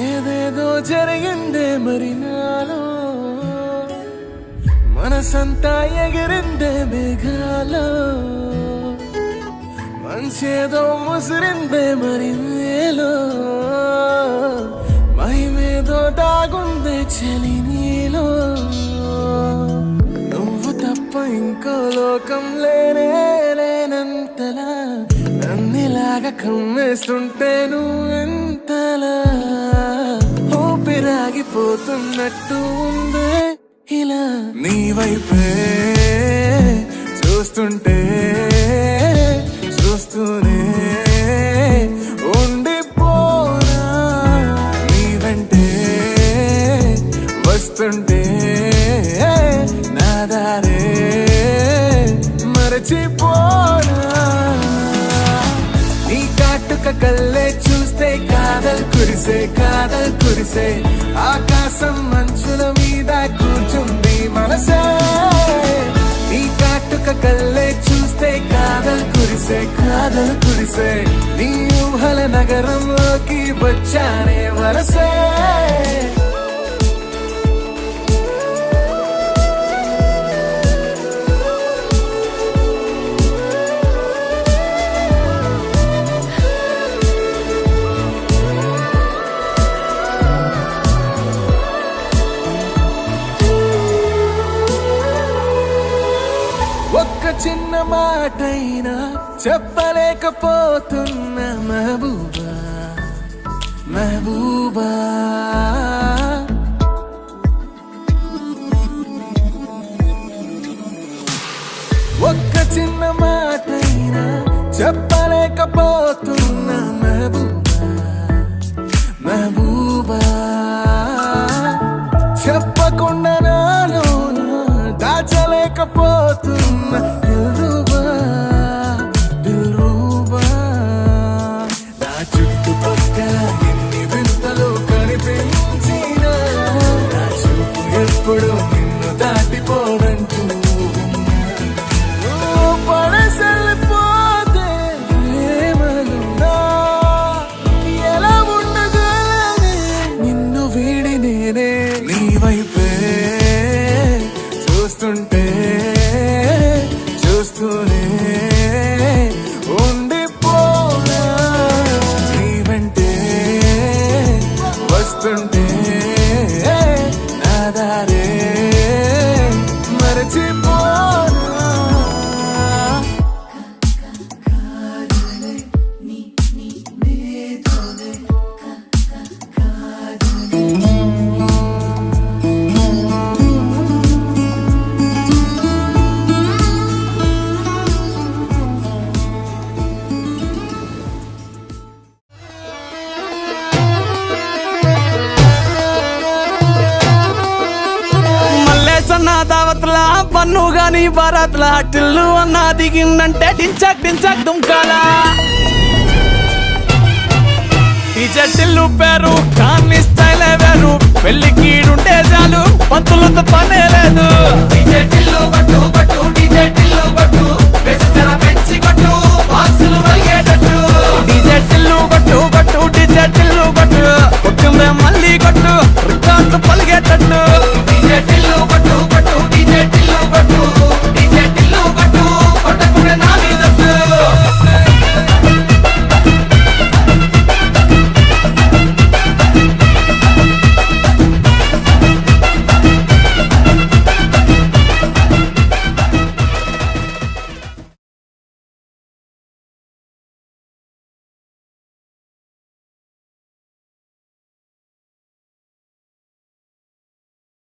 ఏదేదో జరిగిందే మరి నాలో, మనసంతా ఎగిరిందే మేఘాలో, మంచేదో ముసిరిందే మరి నేలో, మహిమేదో దాగుందే చలి నీలో. నువ్వు తప్ప ఇంకో లోకం లేనే లేనంతలా, నన్నిలాగా కమ్మేస్తుంటే నువ్వెంతలా, ఊపిరాగిపోతున్నట్టు ఉందే ఇలా. నీ వైపే చూస్తుంటే చూస్తూనే ఉండిపోనా, నీ వెంటే వస్తుంటే నా దారే మరచిపోనా. నీ కాటుక కళ్ళే చూస్తే కాదల్ కురిసే కాదల్ కురిసే, ఆకాశం మంచుల మీద కూర్చుంది మనసే. నీ కాటుక కళ్ళే చూస్తే కాదల్ కురిసే కాదల్ కురిసే, నీ ఊహల నగరంలోకి వచ్చానే వరసే. ఒక్క చిన్న మాటైనా చెప్పలేకపోతున్నా మహబూబా మహబూబా. ఒక్క చిన్న మాటైనా చెప్పలేకపోతున్నా మహబూబా మహబూబా. చెప్పకుండా నాలోన దాచలేకపోతున్నా దిల్రుబా దిల్రుబా. నా చుట్టుపక్కల ఎన్ని వింతలు కనిపించినా, నా చూపు ఎప్పుడు నిన్ను దాటిపోదంటూ పడసలిపోతే ప్రేమలున్నా ఎలా ఉండగలనే నిన్ను వీడి నేనే. నీ వైపే చూస్తుంటే చూస్తూనే ఉండిపోనా, నీ వెంటే వస్తుంటే నా దారే మరచిపోనా. మల్లేసన్న దావత్లా పన్ను గాని బారాత్లా, టిల్లు అన్న దిగిందంటే టించక్ టించక్ దుంకాలా. టిల్లు పేరు కానీ స్టైలే వేరు, పెళ్లి కీడుంటే చాలు పంతులతో పనే లేదు. టిల్లు పట్టు పట్టు టిల్లు పట్టు, పెంచి కొట్టు బాక్సులు వలిగేటట్టు. టిల్లు పట్టు పట్టు టిల్లు